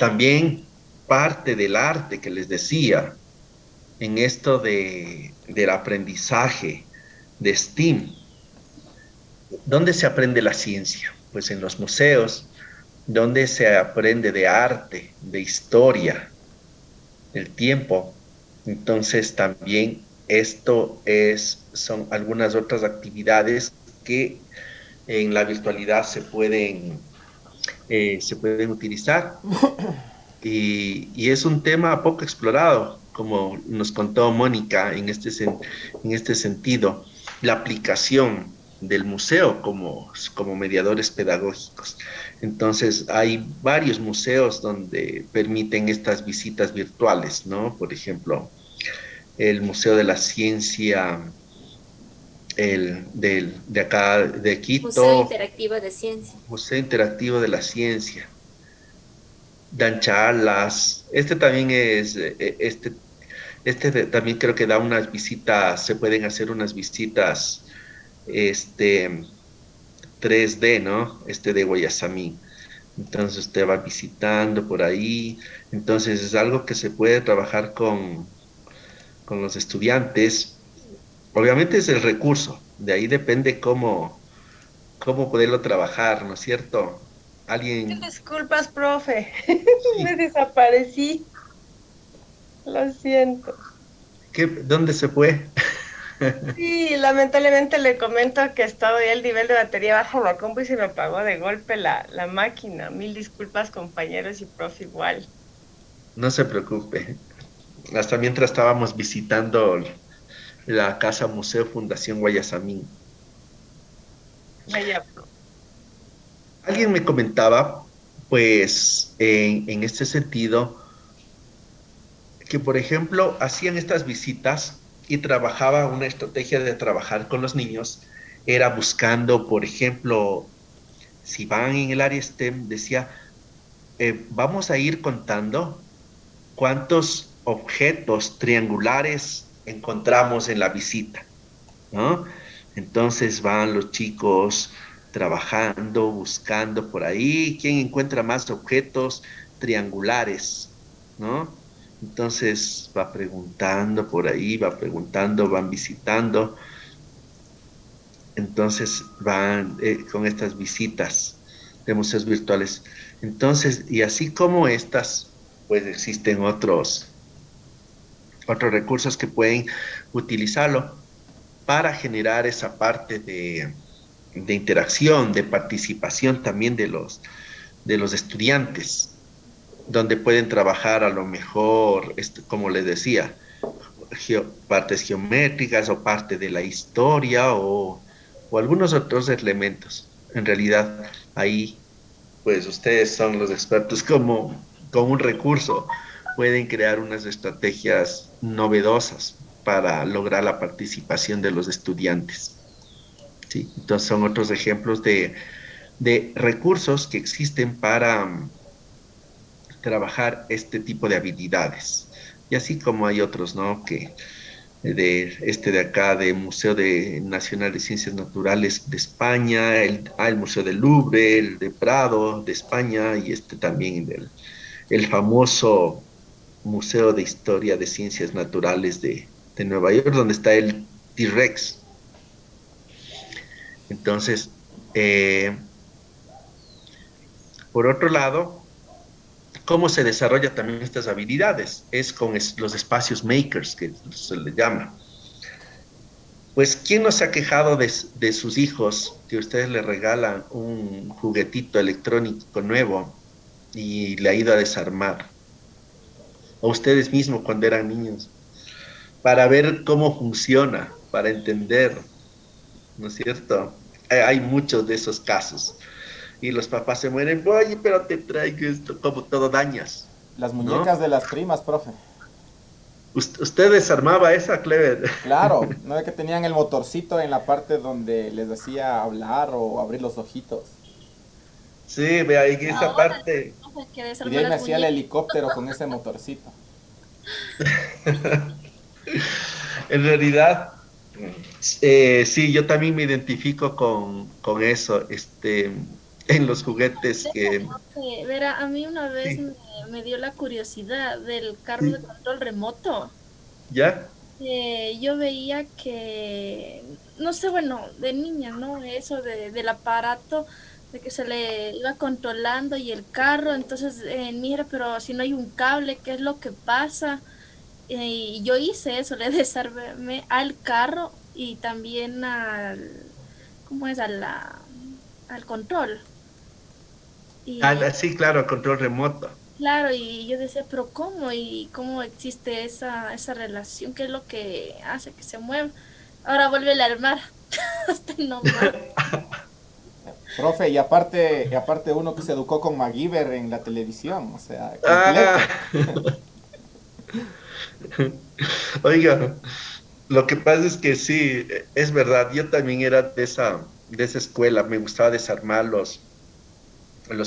También parte del arte que les decía en esto del aprendizaje de STEAM. ¿Dónde se aprende la ciencia? Pues en los museos. ¿Dónde se aprende de arte, de historia, del tiempo? Entonces también son algunas otras actividades que en la virtualidad se pueden utilizar. Y es un tema poco explorado, como nos contó Mónica en este sentido, la aplicación del museo como mediadores pedagógicos. Entonces, hay varios museos donde permiten estas visitas virtuales, ¿no? Por ejemplo, el Museo de la Ciencia, de acá, de Museo Quito, Interactivo de Ciencia. Museo Interactivo de la Ciencia, dan charlas. Este también también creo que da unas visitas, se pueden hacer unas visitas, este, 3D, ¿no? De Guayasamín. Entonces usted va visitando por ahí. Entonces es algo que se puede trabajar con los estudiantes. Obviamente es el recurso. De ahí depende cómo poderlo trabajar, ¿no es cierto? Alguien, Disculpas, profe. Me sí, desaparecí. Lo siento. ¿dónde se fue? Sí, lamentablemente le comento que estaba ya el nivel de batería bajo la compu y se me apagó de golpe la máquina. Mil disculpas, compañeros y profe igual. No se preocupe. Hasta mientras estábamos visitando la Casa Museo Fundación Guayasamín. Vaya, profe. Alguien me comentaba, pues, en este sentido, que, por ejemplo, hacían estas visitas y trabajaba una estrategia de trabajar con los niños, era buscando, por ejemplo, si van en el área STEM, decía, vamos a ir contando cuántos objetos triangulares encontramos en la visita, ¿no? Entonces van los chicos trabajando, buscando por ahí, quién encuentra más objetos triangulares, ¿no? Entonces va preguntando por ahí, va preguntando, van visitando, entonces van con estas visitas de museos virtuales. Entonces, y así como estas, pues existen otros recursos que pueden utilizarlo para generar esa parte de interacción, de participación también de los estudiantes, donde pueden trabajar a lo mejor, como les decía, partes geométricas o parte de la historia o algunos otros elementos. En realidad, ahí, pues ustedes son los expertos como con un recurso pueden crear unas estrategias novedosas para lograr la participación de los estudiantes. ¿Sí? Entonces son otros ejemplos de recursos que existen para trabajar este tipo de habilidades. Y así como hay otros, ¿no? Que de acá, de Nacional de Ciencias Naturales de España, el Museo del Louvre, el de Prado de España y también el famoso Museo de Historia de Ciencias Naturales de Nueva York, donde está el T-Rex. Entonces, eh, por otro lado, ¿cómo se desarrolla también estas habilidades? Es con los espacios makers, que se le llama. Pues, ¿quién no se ha quejado de sus hijos que ustedes le regalan un juguetito electrónico nuevo y le ha ido a desarmar? O ustedes mismos cuando eran niños, para ver cómo funciona, para entender, ¿no es cierto? Hay muchos de esos casos. Y los papás se mueren, oye, pero te traigo esto, como todo dañas, Las muñecas ¿no? de las primas, profe. Usted desarmaba esa, Clever. Claro, no es que tenían el motorcito en la parte donde les decía hablar o abrir los ojitos. Sí, vea, en esa Ahora parte. no que Y de desarmar ahí me las hacía el muñecas. helicóptero con ese motorcito. En realidad, sí, yo también me identifico con eso. en los juguetes que... Verá, a mí una vez Sí, me dio la curiosidad del carro de sí, control remoto. ¿ya? Yo veía que, no sé, bueno, de niña, ¿no? Eso del aparato, de que se le iba controlando y el carro, entonces, mira, pero si no hay un cable, ¿qué es lo que pasa? Y yo hice eso, le desarmé al carro y también ¿cómo es? Al control. Y Sí, claro, control remoto. claro, y yo decía, pero ¿cómo? ¿Y cómo existe esa relación? ¿Qué es lo que hace que se mueva? Ahora vuelve a armar. Hasta no más. Profe, y aparte uno que se educó con MacGyver en la televisión, o sea, Ah, completo. oiga, lo que pasa es que sí, es verdad, yo también era de esa escuela, me gustaba desarmar los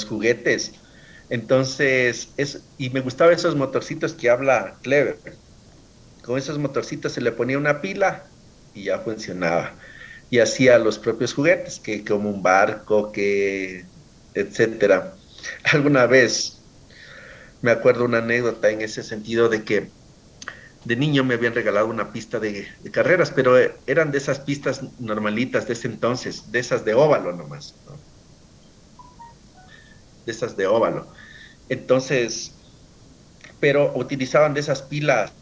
juguetes. Entonces, y me gustaban esos motorcitos que habla Clever. Con esos motorcitos se le ponía una pila y ya funcionaba. Y hacía los propios juguetes, que como un barco, que etcétera. Alguna vez me acuerdo una anécdota en ese sentido de que de niño me habían regalado una pista de carreras, pero eran de esas pistas normalitas de ese entonces, de esas de óvalo nomás, ¿no? De esas de óvalo. Entonces, pero utilizaban de esas pilas,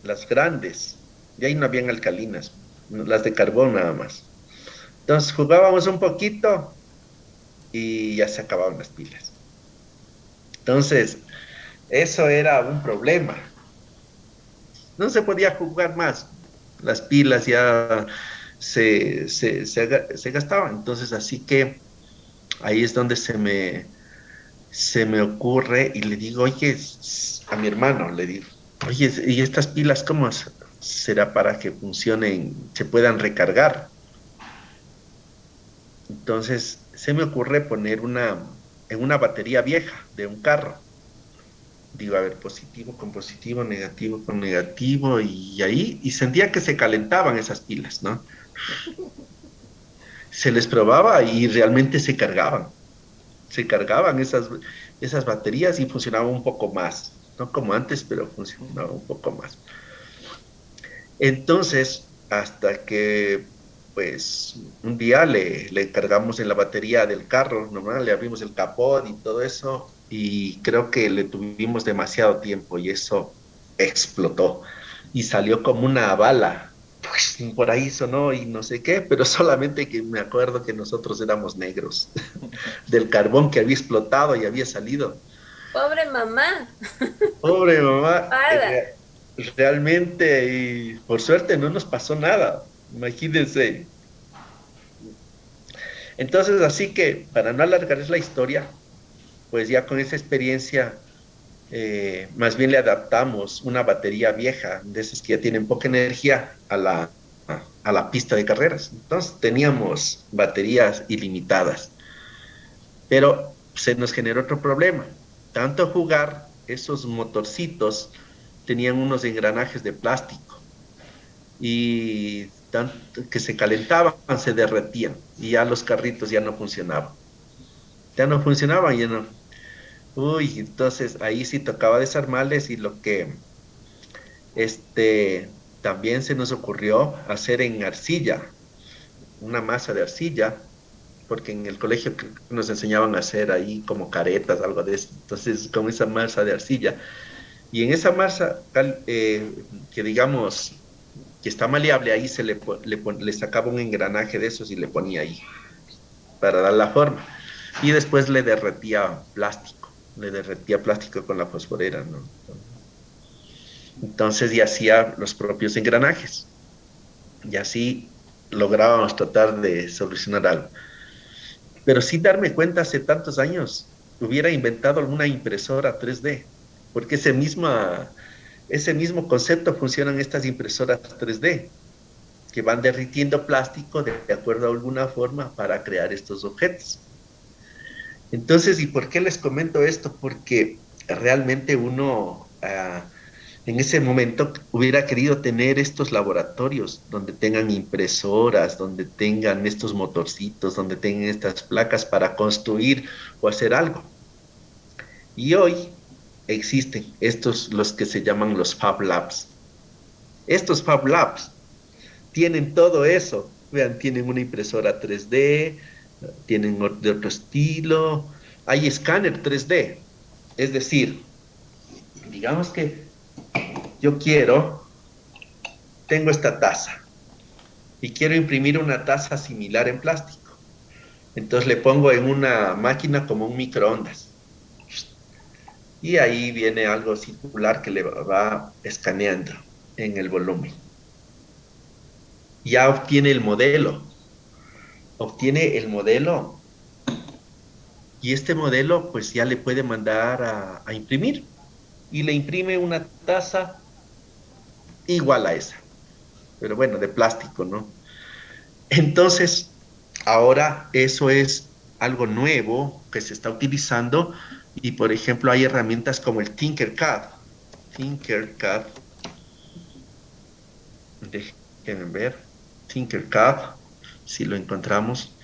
las grandes, y ahí no habían alcalinas, las de carbón nada más. Entonces jugábamos un poquito y ya se acababan las pilas. Entonces, eso era un problema. No se podía jugar más. Las pilas ya se gastaban. Entonces, así que ahí es donde se me ocurre y le digo, oye, a mi hermano, le digo, oye, ¿y estas pilas cómo será para que funcionen, se puedan recargar? Entonces se me ocurre poner en una batería vieja de un carro. Digo, a ver, positivo con positivo, negativo con negativo, y ahí, y sentía que se calentaban esas pilas, ¿no? Se les probaba y realmente se cargaban esas baterías y funcionaba un poco más, no como antes, pero funcionaba un poco más. Entonces, hasta que, pues, un día le cargamos en la batería del carro, normal, le abrimos el capot y todo eso, y creo que le tuvimos demasiado tiempo y eso explotó y salió como una bala. Pues por ahí sonó y no sé qué, pero solamente que me acuerdo que nosotros éramos negros del carbón que había explotado y había salido. Pobre mamá. Pobre mamá, Parda. realmente, y por suerte no nos pasó nada, imagínense. Entonces, así que para no alargar la historia, pues ya con esa experiencia, más bien le adaptamos una batería vieja, de esas que ya tienen poca energía, a la pista de carreras. Entonces teníamos baterías ilimitadas, pero se nos generó otro problema. Tanto jugar, esos motorcitos tenían unos engranajes de plástico y tanto que se calentaban, se derretían y ya los carritos ya no funcionaban. Ya no funcionaban, ya no. Uy, entonces ahí sí tocaba desarmarles y lo que también se nos ocurrió hacer en arcilla, una masa de arcilla, porque en el colegio nos enseñaban a hacer ahí como caretas, algo de eso. Entonces, con esa masa de arcilla. Y en esa masa, que digamos que está maleable, ahí le sacaba un engranaje de esos y le ponía ahí para dar la forma. Y después le derretía plástico con la fosforera, ¿no? Entonces, y hacía los propios engranajes. Y así lográbamos tratar de solucionar algo. Pero sin darme cuenta, hace tantos años, hubiera inventado alguna impresora 3D, porque ese mismo concepto funciona en estas impresoras 3D, que van derritiendo plástico de acuerdo a alguna forma para crear estos objetos. Entonces, ¿y por qué les comento esto? Porque realmente uno en ese momento hubiera querido tener estos laboratorios donde tengan impresoras, donde tengan estos motorcitos, donde tengan estas placas para construir o hacer algo. Y hoy existen estos, los que se llaman los Fab Labs. Estos Fab Labs tienen todo eso. Vean, tienen una impresora 3D, tienen de otro estilo, hay escáner 3D. Es decir, digamos que yo tengo esta taza y quiero imprimir una taza similar en plástico. Entonces le pongo en una máquina como un microondas. Y ahí viene algo circular que le va escaneando en el volumen. Ya obtiene el modelo. Y este modelo pues ya le puede mandar a imprimir. Y le imprime una taza igual a esa, pero bueno, de plástico, ¿no? Entonces, ahora eso es algo nuevo que se está utilizando y, por ejemplo, hay herramientas como el Tinkercad. Déjenme ver, Tinkercad, si lo encontramos.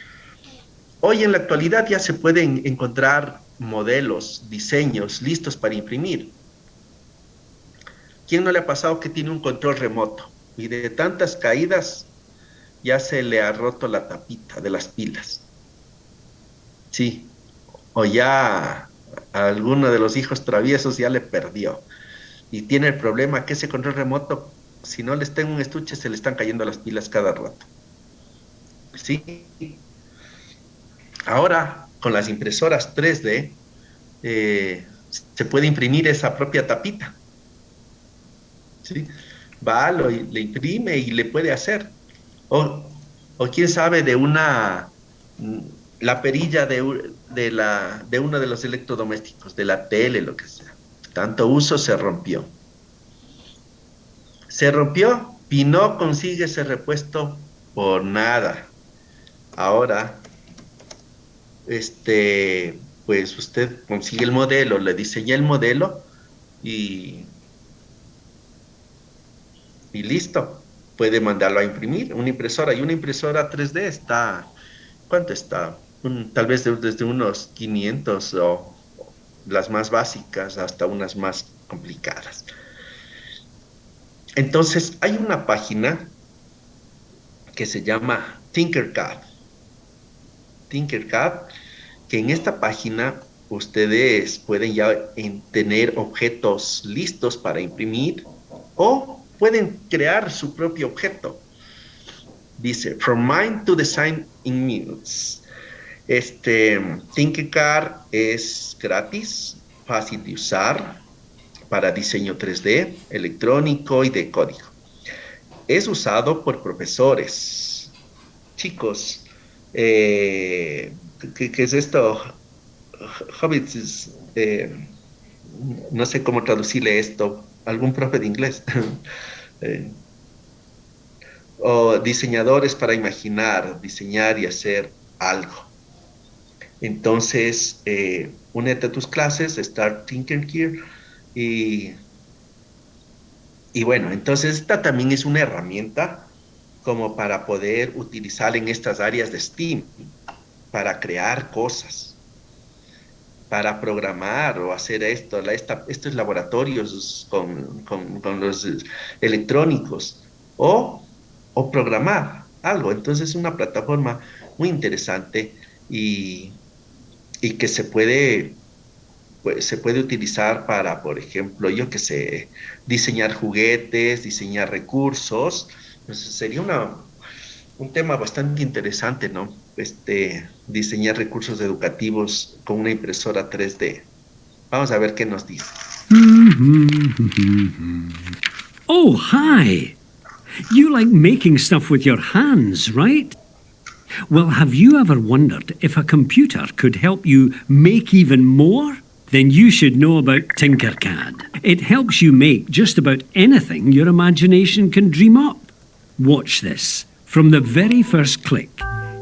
Hoy en la actualidad ya se pueden encontrar modelos, diseños listos para imprimir. ¿Quién no le ha pasado que tiene un control remoto y de tantas caídas ya se le ha roto la tapita de las pilas? Sí, o ya a alguno de los hijos traviesos ya le perdió y tiene el problema que ese control remoto, si no le está en un estuche, se le están cayendo las pilas cada rato. Sí. Ahora, con las impresoras 3D, se puede imprimir esa propia tapita. ¿Sí? Va, le imprime y le puede hacer. O quién sabe de la perilla de uno de los electrodomésticos, de la tele, lo que sea. Tanto uso se rompió. Y no consigue ese repuesto por nada. Ahora, pues usted consigue el modelo, le diseña el modelo y listo, puede mandarlo a imprimir. Una impresora 3D está, ¿cuánto está? Tal vez desde unos 500 o las más básicas hasta unas más complicadas. Entonces, hay una página que se llama Tinkercad, que en esta página ustedes pueden ya tener objetos listos para imprimir o pueden crear su propio objeto. Dice, from mind to design in minutes. Tinkercad es gratis, fácil de usar, para diseño 3D, electrónico y de código. Es usado por profesores. Chicos, ¿qué es esto? Hobbits, no sé cómo traducirle esto. ¿Algún profe de inglés? O diseñadores para imaginar, diseñar y hacer algo. Entonces, únete a tus clases, Start Tinkercad, y bueno, entonces esta también es una herramienta como para poder utilizar en estas áreas de STEAM, para crear cosas, para programar o hacer estos laboratorios con los electrónicos, o programar algo. Entonces es una plataforma muy interesante y que se puede utilizar para, por ejemplo, diseñar juguetes, diseñar recursos. Entonces sería un tema bastante interesante, ¿no? Diseñar recursos educativos con una impresora 3D. Vamos a ver qué nos dice. Oh, hi! You like making stuff with your hands, right? Well, have you ever wondered if a computer could help you make even more? Then you should know about Tinkercad. It helps you make just about anything your imagination can dream up. Watch this. From the very first click,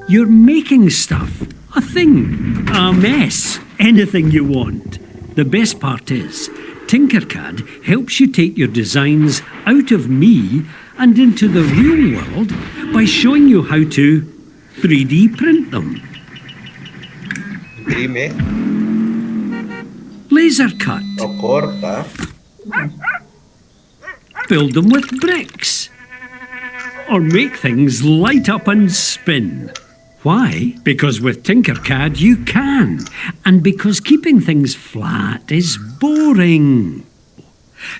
you're making stuff. A thing. A mess. Anything you want. The best part is, Tinkercad helps you take your designs out of me and into the real world by showing you how to 3D print them. Imprime Laser cut. o corta. Build them with bricks. Or make things light up and spin. Why? Because with Tinkercad you can. And because keeping things flat is boring.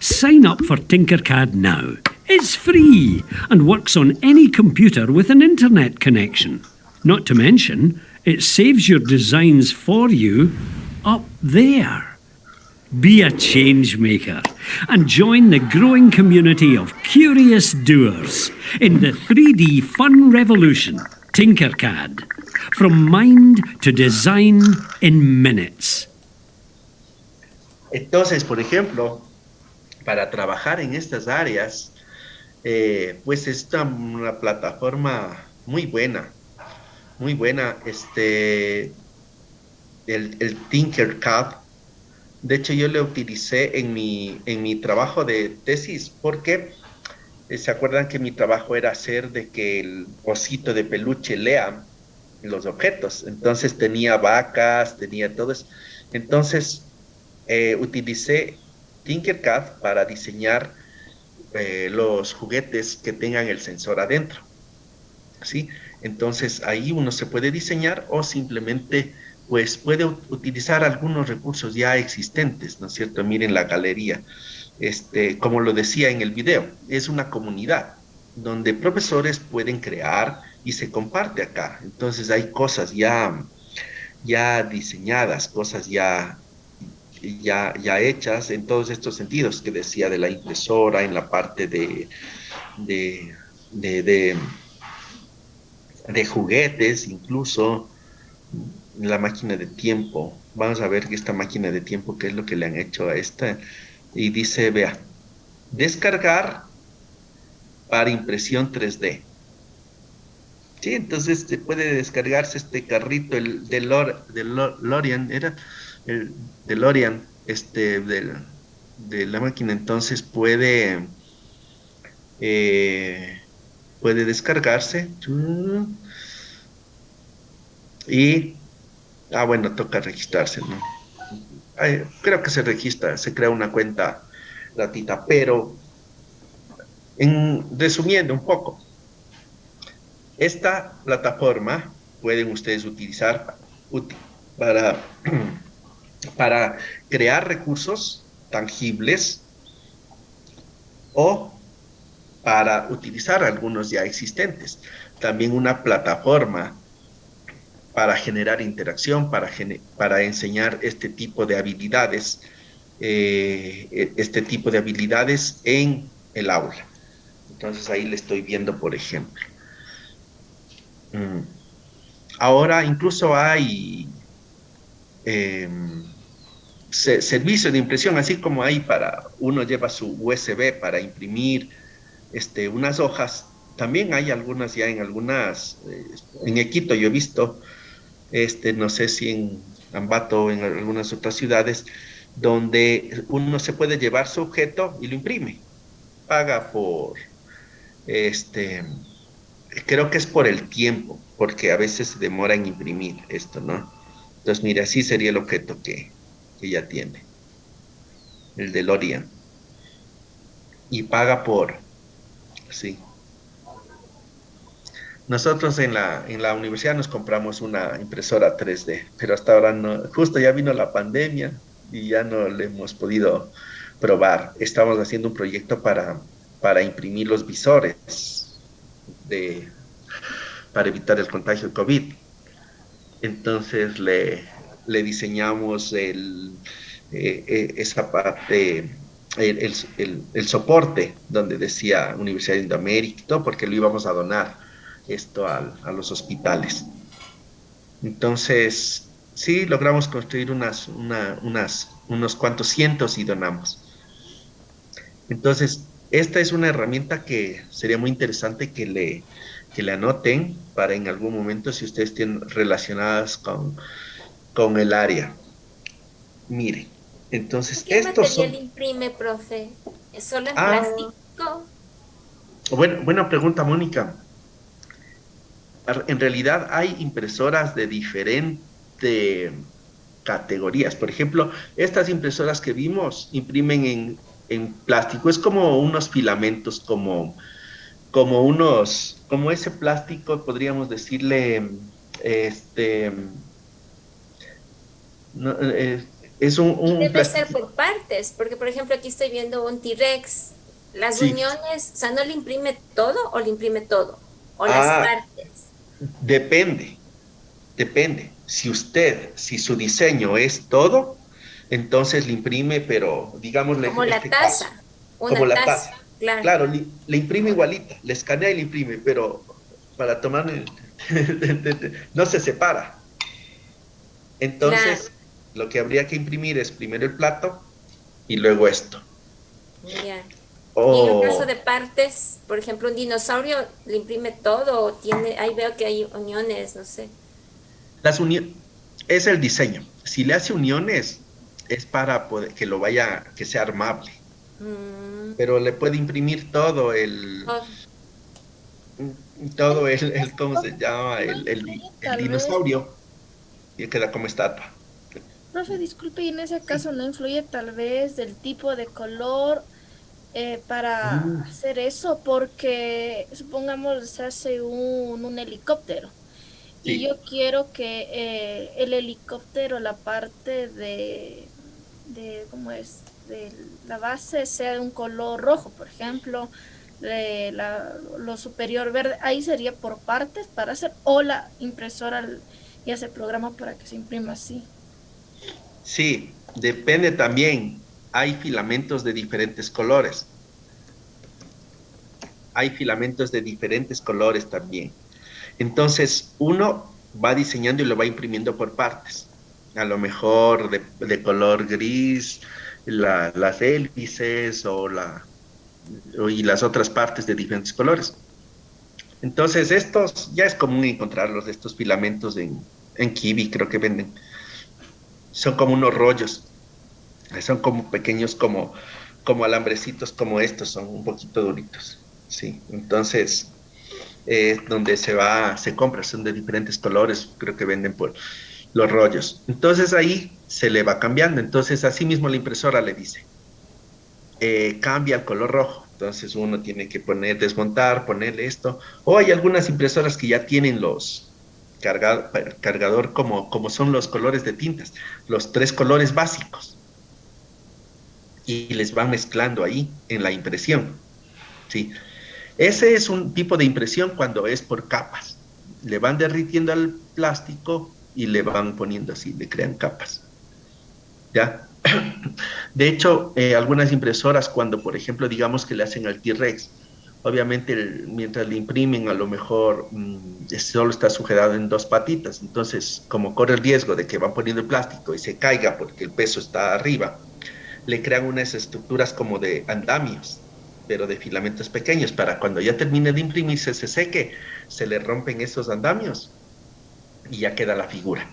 Sign up for Tinkercad now. It's free and works on any computer with an internet connection. Not to mention, it saves your designs for you up there. Be a change maker and join the growing community of curious doers in the 3D fun revolution. Tinkercad. From mind to design in minutes. Entonces, por ejemplo, para trabajar en estas áreas, pues es una plataforma muy buena, muy buena. El Tinkercad, de hecho yo lo utilicé en mi trabajo de tesis, porque se acuerdan que mi trabajo era hacer de que el osito de peluche lea los objetos. Entonces tenía vacas, tenía todo eso. Entonces utilicé Tinkercad para diseñar los juguetes que tengan el sensor adentro, ¿sí? Entonces ahí uno se puede diseñar o simplemente pues puede utilizar algunos recursos ya existentes, ¿no es cierto? Miren la galería, como lo decía en el video, es una comunidad donde profesores pueden crear y se comparte acá. Entonces hay cosas ya diseñadas, cosas ya hechas en todos estos sentidos que decía, de la impresora, en la parte de juguetes, incluso la máquina de tiempo. Vamos a ver que esta máquina de tiempo, qué es lo que le han hecho a esta. Y dice, vea, descargar para impresión 3D. Sí, entonces puede descargarse este carrito, el DeLorean, era el DeLorean, de la máquina. Entonces puede descargarse y bueno, toca registrarse, ¿no? Creo que se registra, se crea una cuenta gratuita, pero resumiendo un poco, esta plataforma pueden ustedes utilizar para crear recursos tangibles o para utilizar algunos ya existentes. También una plataforma para generar interacción, para enseñar este tipo de habilidades, en el aula. Entonces ahí le estoy viendo, por ejemplo. Ahora incluso hay servicio de impresión, así como hay uno lleva su USB para imprimir unas hojas. También hay algunas ya en Quito yo he visto, no sé si en Ambato o en algunas otras ciudades, donde uno se puede llevar su objeto y lo imprime. Paga por, creo que es por el tiempo, porque a veces se demora en imprimir esto, ¿no? Entonces, mira, así sería el objeto que ya tiene, el DeLorean. Y paga sí. Nosotros en la universidad nos compramos una impresora 3D, pero hasta ahora no, justo ya vino la pandemia y ya no le hemos podido probar. Estamos haciendo un proyecto para imprimir los visores para evitar el contagio de COVID. Entonces le diseñamos esa parte, el soporte donde decía Universidad de Indoamérica y todo, porque lo íbamos a donar esto a los hospitales. Entonces, sí, logramos construir unos cuantos cientos y donamos. Entonces, esta es una herramienta que sería muy interesante que le anoten para en algún momento, si ustedes tienen relacionadas con el área. Miren, Entonces, ¿Qué estos material son... imprime, profe? ¿Es solo en Ah, plástico? buena pregunta, Mónica. En realidad hay impresoras de diferente categorías. Por ejemplo, estas impresoras que vimos imprimen en plástico. Es como unos filamentos, como ese plástico, podríamos decirle, este, no, es Y un debe ser plástico. por partes, porque por ejemplo aquí estoy viendo un T-Rex. Las Sí. uniones, o sea, ¿no le imprime todo o le imprime todo? O las Ah, partes. depende. Si su diseño es todo, entonces le imprime, pero digámosle Como la este caso, taza. como Una la taza, taza. claro. Claro, le imprime igualita, le escanea y le imprime, pero para tomar no se separa. Claro, Entonces, lo que habría que imprimir es primero el plato y luego esto. ya. Y en el caso O de partes, por ejemplo, un dinosaurio le imprime todo o tiene, ahí veo que hay uniones, no sé. las uniones, es el diseño. Si le hace uniones, es para poder, que lo vaya, que sea armable. Mm, Pero le puede imprimir todo. ¿cómo se Profe, llama? no influye El tal vez, dinosaurio y queda como estatua. profe, disculpe, y en ese caso Sí. no influye tal vez del tipo de color para Uh, hacer eso, porque supongamos se hace un helicóptero y sí, yo quiero que el helicóptero, la parte ¿cómo es? De la base sea de un color rojo, por ejemplo, lo superior verde, ahí sería por partes para hacer, o la impresora ya se programa para que se imprima así. sí, depende también. Hay filamentos de diferentes colores. Hay filamentos de diferentes colores también. Entonces, uno va diseñando y lo va imprimiendo por partes. A lo mejor de color gris, las hélices y las otras partes de diferentes colores. Entonces, estos ya es común encontrarlos, estos filamentos en Kiwi, creo que venden. Son como unos rollos, son como pequeños, como alambrecitos como estos, son un poquito duritos. Sí, entonces donde se compra, son de diferentes colores, creo que venden por los rollos. Entonces ahí se le va cambiando. Entonces, así mismo la impresora le dice, cambia el color rojo. Entonces uno tiene que desmontar, ponerle esto. O hay algunas impresoras que ya tienen los cargador como son los colores de tintas, los tres colores básicos, y les van mezclando ahí en la impresión. ¿Sí? Ese es un tipo de impresión cuando es por capas. Le van derritiendo al plástico y le van poniendo así, le crean capas. ¿Ya? De hecho, algunas impresoras, cuando por ejemplo, digamos que le hacen al T-Rex, obviamente mientras le imprimen, a lo mejor solo está sujetado en dos patitas. Entonces, como corre el riesgo de que van poniendo el plástico y se caiga porque el peso está arriba, le crean unas estructuras como de andamios, pero de filamentos pequeños, para cuando ya termine de imprimirse, se seque, se le rompen esos andamios y ya queda la figura.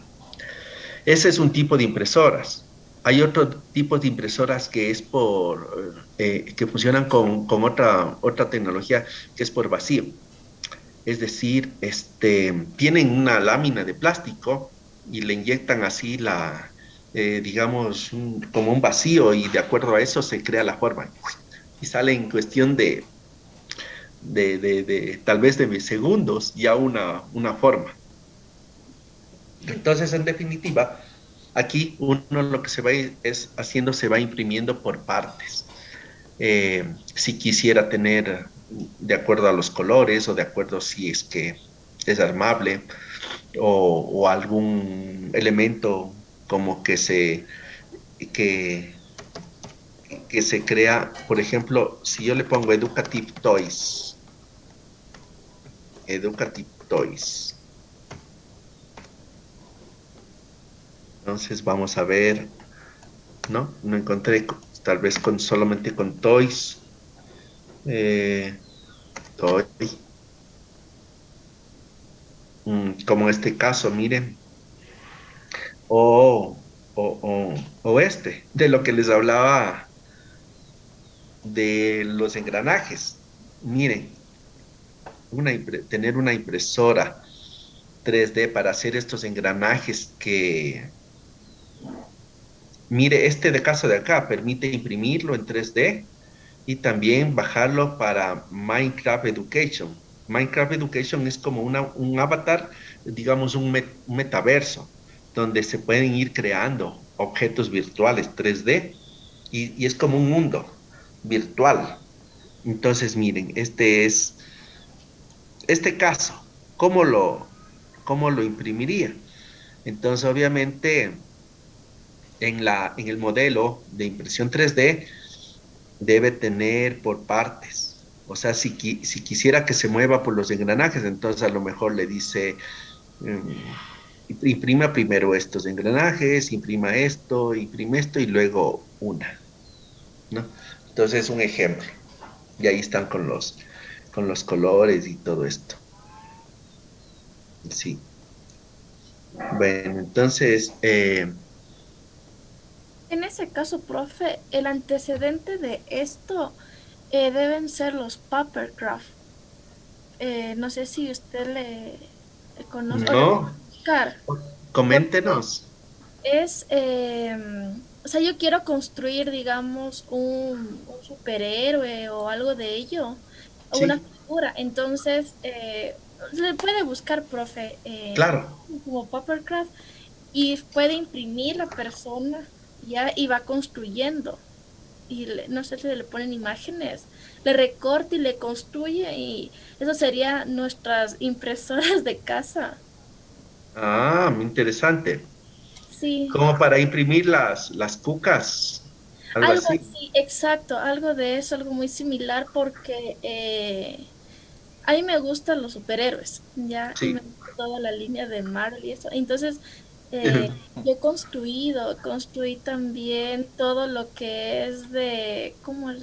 Ese es un tipo de impresoras. Hay otro tipo de impresoras que es que funcionan con otra tecnología que es por vacío. Es decir, tienen una lámina de plástico y le inyectan así digamos, como un vacío y de acuerdo a eso se crea la forma. Y sale en cuestión de tal vez de segundos ya una forma. Entonces, en definitiva, aquí uno lo que se va es haciendo, se va imprimiendo por partes. Si quisiera tener de acuerdo a los colores o de acuerdo si es que es armable o algún elemento como que, que se crea, por ejemplo, si yo le pongo Educative Toys, entonces vamos a ver, ¿no? No encontré, tal vez solamente con Toys, eh, Toy, como en este caso, miren, oh. de lo que les hablaba de los engranajes. Miren, tener una impresora 3D para hacer estos engranajes que, mire, este de caso de acá permite imprimirlo en 3D y también bajarlo para Minecraft Education. Minecraft Education es como un avatar, digamos un metaverso, donde se pueden ir creando objetos virtuales 3D y es como un mundo virtual. Entonces, miren, este caso, cómo lo imprimiría? Entonces, obviamente, en el modelo de impresión 3D debe tener por partes. O sea, si quisiera que se mueva por los engranajes, entonces a lo mejor le dice, imprima primero estos engranajes, imprime esto y luego una, ¿no? Entonces, un ejemplo. Y ahí están con los colores y todo esto. Sí. Bueno, entonces, En ese caso, profe, el antecedente de esto deben ser los papercraft. No sé si usted le conoce o le puede no, explicar. coméntenos. Es, o sea, yo quiero construir, digamos, un superhéroe o algo de ello, o una Sí, figura. Entonces, se puede buscar, profe, claro. como Papercraft y puede imprimir la persona ya y va construyendo. Y no sé si le ponen imágenes, le recorta y le construye y eso sería nuestras impresoras de casa. Ah, muy interesante. Sí. Como para imprimir las cucas, algo Algo así. así, exacto, algo de eso, algo muy similar porque a mí me gustan los superhéroes, ¿ya? Y me Sí. gusta toda la línea de Marvel y eso. Entonces, yo construí también todo lo que es de, ¿cómo es?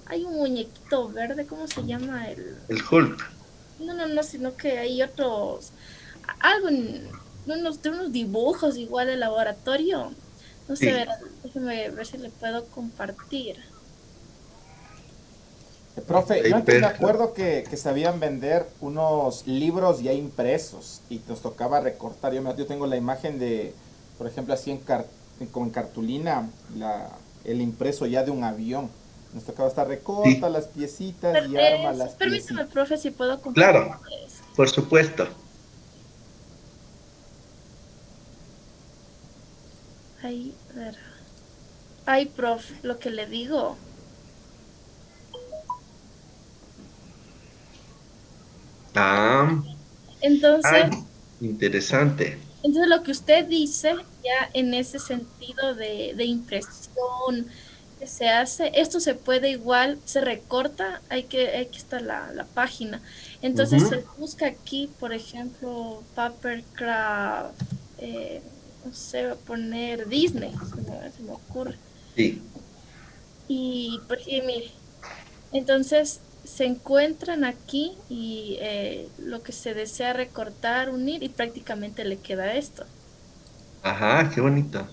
Hay un muñequito verde, ¿cómo se llama? El Hulk. No, no, no, sino que hay otros, algo, de unos dibujos igual de laboratorio. No sé, Sí. ver, déjeme ver si le puedo compartir. Profe, Ahí yo antes me ver- acuerdo que sabían vender unos libros ya impresos y nos tocaba recortar. Yo tengo la imagen de, por ejemplo, así como en cartulina, el impreso ya de un avión. Nos tocaba estar recorta Sí, las piecitas y arma las Permítame, piecitas. profe, si puedo compartir claro, eso. por supuesto. Ahí, a ver. Ay, profe, lo que le digo. Ah, ay, Entonces, interesante. Entonces, lo que usted dice, ya en ese sentido de impresión que se hace, esto se puede igual, se recorta, hay que estar la página. Entonces, Ujú. se busca aquí, por ejemplo, Papercraft, no sé, voy a poner Disney, se me ocurre. Sí. Y mire, entonces se encuentran aquí y lo que se desea recortar, unir y prácticamente le queda esto. Ajá, qué bonito.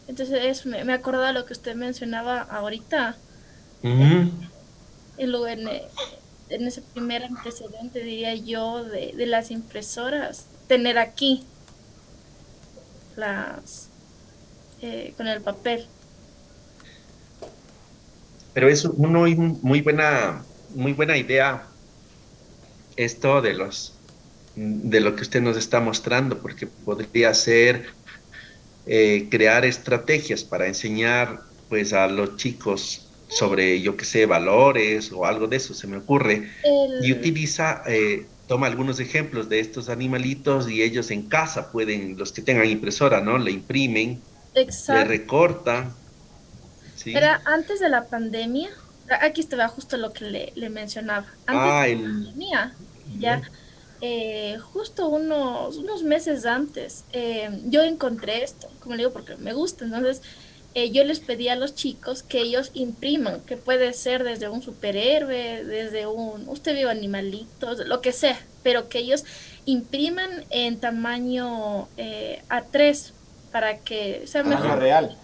Entonces me acordaba de lo que usted mencionaba ahorita, eh, Ujú. en ese primer antecedente, diría yo, de las impresoras, tener aquí las con el papel. Pero es muy buena idea esto de lo que usted nos está mostrando, porque podría ser crear estrategias para enseñar pues a los chicos sobre, yo qué sé, valores o algo de eso, se me ocurre, y El, toma algunos ejemplos de estos animalitos y ellos en casa pueden, los que tengan impresora, ¿no? Le imprimen, le exacto. recortan, ¿sí? Era antes de la pandemia. Aquí estaba justo lo que le mencionaba. Antes de Ah, la pandemia, ya justo unos meses antes, yo encontré esto, como le digo, porque me gusta. Entonces, yo les pedí a los chicos que ellos impriman, que puede ser desde un superhéroe, desde usted vio animalitos, lo que sea, pero que ellos impriman en tamaño A3 para que sea mejor. Real.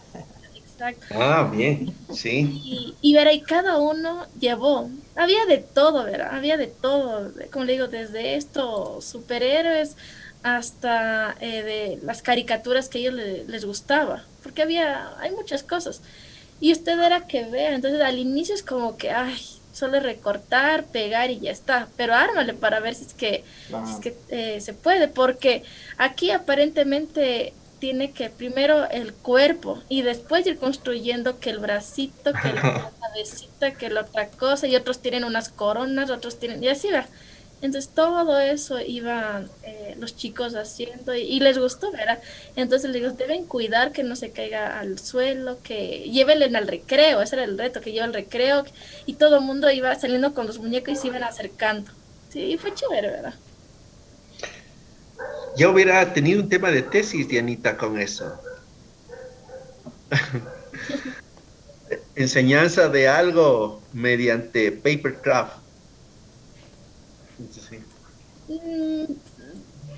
Exacto. Ah, bien, sí. Y verá, y cada uno llevó, había de todo, verá, había de todo, como le digo, desde estos superhéroes hasta de las caricaturas que a ellos les gustaba, porque hay muchas cosas. Y usted era que vea, entonces al inicio es como que, ay, solo recortar, pegar y ya está, pero ármale para ver si es que se puede, porque aquí aparentemente tiene que primero el cuerpo y después ir construyendo que el bracito, que la cabecita, que la otra cosa, y otros tienen unas coronas, otros tienen, y así va. Entonces todo eso iban los chicos haciendo y les gustó, ¿verdad? Entonces les digo, deben cuidar que no se caiga al suelo, que llévenle al recreo, ese era el reto, que lleva al recreo, y todo el mundo iba saliendo con los muñecos y se iban acercando. Sí, fue chévere, ¿verdad? Ya hubiera tenido un tema de tesis, Dianita, con eso. Enseñanza de algo mediante papercraft. Sí.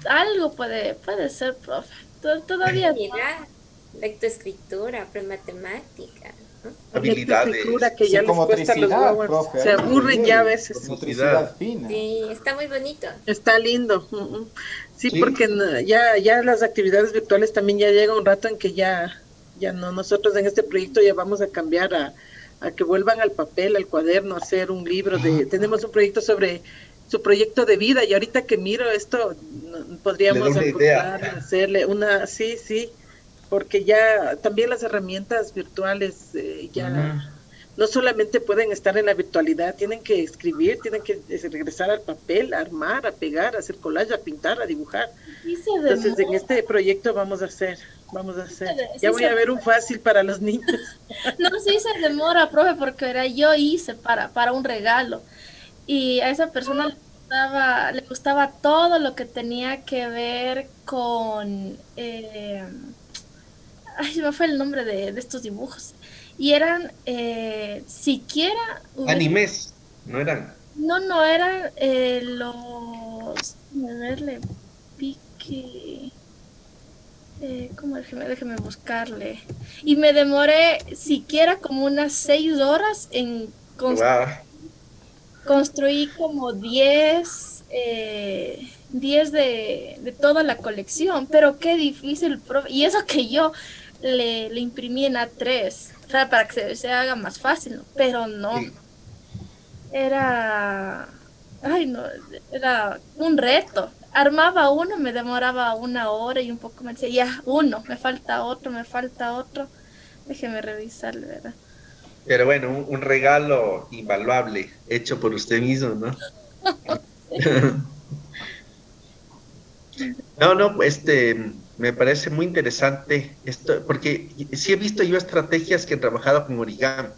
Algo puede ser, profe. Todavía Mira, lectoescritura, pre-matemática, ¿no? Habilidades. Lectoescritura que ya les cuesta a los Psicomotricidad, guaguas. profe. Se aburren ya a veces. Motricidad fina. Sí, está muy bonito. Está lindo. Sí, Sí. porque ya las actividades virtuales también ya llega un rato en que ya no, nosotros en este proyecto ya vamos a cambiar a que vuelvan al papel, al cuaderno, a hacer un libro tenemos un proyecto sobre su proyecto de vida, y ahorita que miro esto, podríamos hacerle una, sí, porque ya también las herramientas virtuales no solamente pueden estar en la virtualidad, tienen que escribir, tienen que regresar al papel, a armar, a pegar, a hacer collage, a pintar, a dibujar. Entonces en este proyecto vamos a hacer. Ya voy a ver un fácil para los niños. No, sí se demora, profe, porque era yo hice para un regalo. Y a esa persona le gustaba todo lo que tenía que ver con ay, se me fue el nombre de estos dibujos. Y eran siquiera Animes, ¿no eran? no eran los a ver, le pique ¿cómo? Déjeme buscarle. Y me demoré siquiera como unas 6 horas en construí como 10 de toda la colección, pero qué difícil, profe. Y eso que yo le imprimí en A3, o sea, para que se haga más fácil, ¿no? Pero no. Sí. Era un reto. Armaba uno, me demoraba 1 hora y un poco, me decía, ya, uno, me falta otro. Déjeme revisarle, ¿verdad? Pero bueno, un regalo invaluable hecho por usted mismo, ¿no? No, me parece muy interesante esto, porque sí he visto yo estrategias que han trabajado con origami.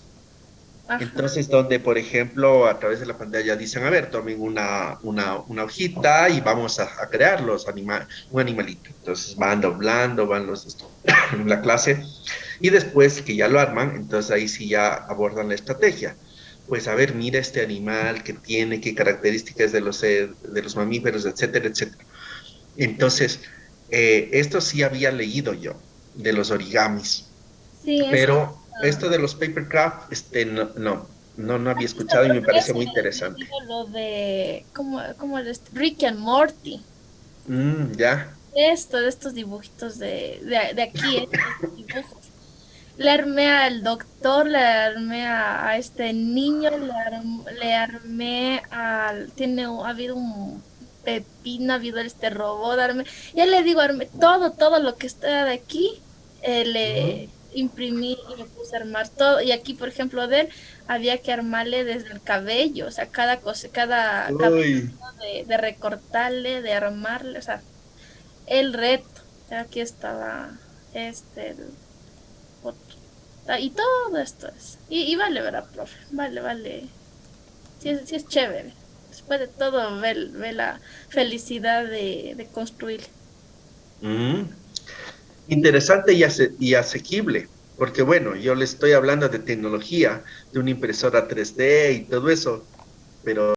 Ajá. Entonces, donde, por ejemplo, a través de la pantalla dicen, a ver, tomen una hojita y vamos a crear un animalito. Entonces van doblando, en la clase, y después que ya lo arman, entonces ahí sí ya abordan la estrategia. Pues, a ver, mira este animal que tiene, qué características de los mamíferos, etcétera, etcétera. Entonces, esto sí había leído yo, de los origamis. Sí, Pero esto de los papercraft, no había escuchado y me parece muy interesante. Lo de, ¿cómo es? Rick and Morty. Ya. De estos dibujitos de aquí, estos dibujos. Le armé al doctor, le armé a este niño, le armé ha habido un pepino, ha habido este robot, ya le digo, armé todo lo que está de aquí, le imprimí y me puse a armar todo. Y aquí, por ejemplo, de él, había que armarle desde el cabello, o sea, cada cabello de recortarle, de armarle, o sea, el reto. Aquí estaba el otro. Y todo esto es. Y vale, ¿verdad, profe? Vale. Sí es chévere. Después de todo, ve la felicidad de construir. Interesante y asequible, porque bueno, yo le estoy hablando de tecnología, de una impresora 3D y todo eso, pero